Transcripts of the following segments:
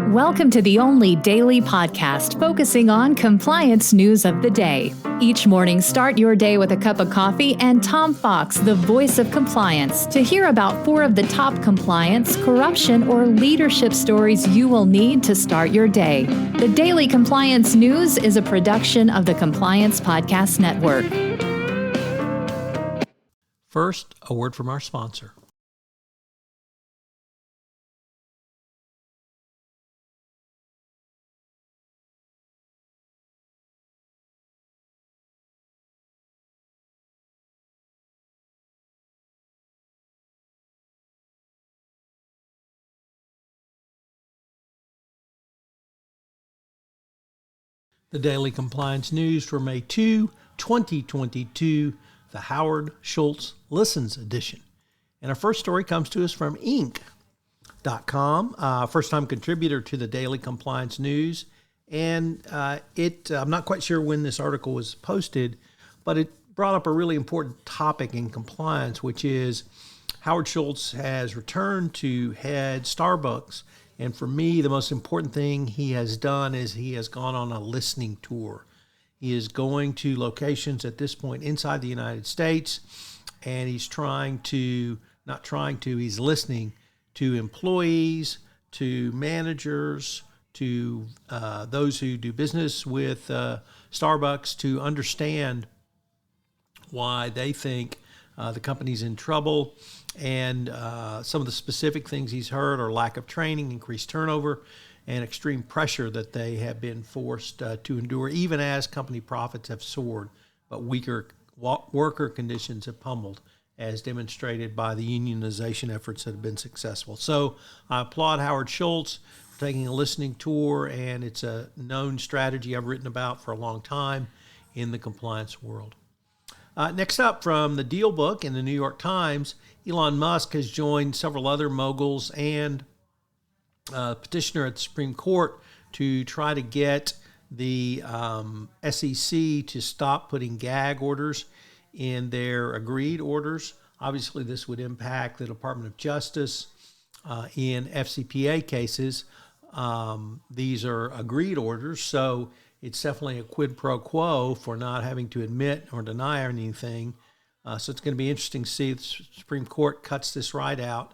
Welcome to the only daily podcast focusing on compliance news of the day. Each morning, start your day with a cup of coffee and Tom Fox, the voice of compliance, to hear about 4 of the top compliance, corruption, or leadership stories you will need to start your day. The Daily Compliance News is a production of the Compliance Podcast Network. First, a word from our sponsor. The Daily Compliance News for May 2, 2022, the Howard Schultz Listens Edition. And our first story comes to us from Inc.com, first-time contributor to the Daily Compliance News. And I'm not quite sure when this article was posted, but it brought up a really important topic in compliance, which is Howard Schultz has returned to head Starbucks. And for me, the most important thing he has done is he has gone on a listening tour. He is going to locations at this point inside the United States, and he's he's listening to employees, to managers, to those who do business with Starbucks to understand why they think the company's in trouble. And some of the specific things he's heard are lack of training, increased turnover, and extreme pressure that they have been forced to endure, even as company profits have soared, but weaker worker conditions have pummeled, as demonstrated by the unionization efforts that have been successful. So I applaud Howard Schultz for taking a listening tour, and it's a known strategy I've written about for a long time in the compliance world. Next up, from the Deal Book in the New York Times, Elon Musk has joined several other moguls and a petitioner at the Supreme Court to try to get the SEC to stop putting gag orders in their agreed orders. Obviously, this would impact the Department of Justice in FCPA cases. These are agreed orders, so it's definitely a quid pro quo for not having to admit or deny anything. So it's going to be interesting to see if the Supreme Court cuts this right out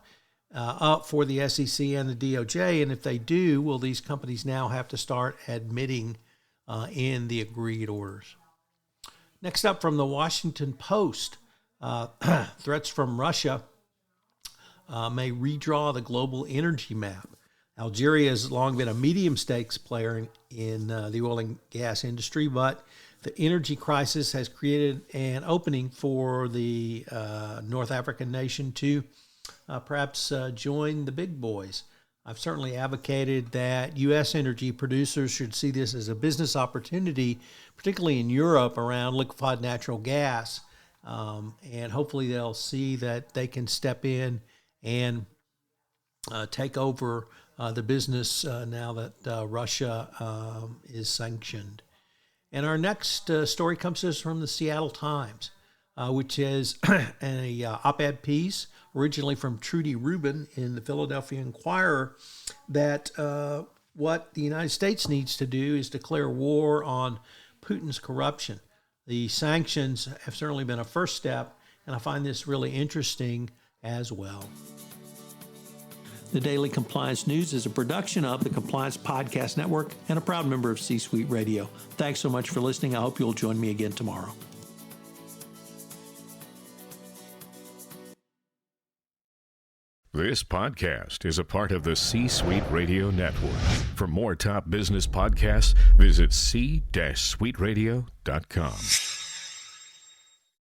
up for the SEC and the DOJ. And if they do, will these companies now have to start admitting in the agreed orders? Next up, from the Washington Post, threats from Russia may redraw the global energy map. Algeria has long been a medium stakes player in the oil and gas industry, but the energy crisis has created an opening for the North African nation to perhaps join the big boys. I've certainly advocated that U.S. energy producers should see this as a business opportunity, particularly in Europe around liquefied natural gas, and hopefully they'll see that they can step in and take over the business now that Russia is sanctioned. And our next story comes to us from the Seattle Times, which is an op-ed piece originally from Trudy Rubin in the Philadelphia Inquirer that what the United States needs to do is declare war on Putin's corruption. The sanctions have certainly been a first step, and I find this really interesting as well. The Daily Compliance News is a production of the Compliance Podcast Network and a proud member of C-Suite Radio. Thanks so much for listening. I hope you'll join me again tomorrow. This podcast is a part of the C-Suite Radio Network. For more top business podcasts, visit c-suiteradio.com.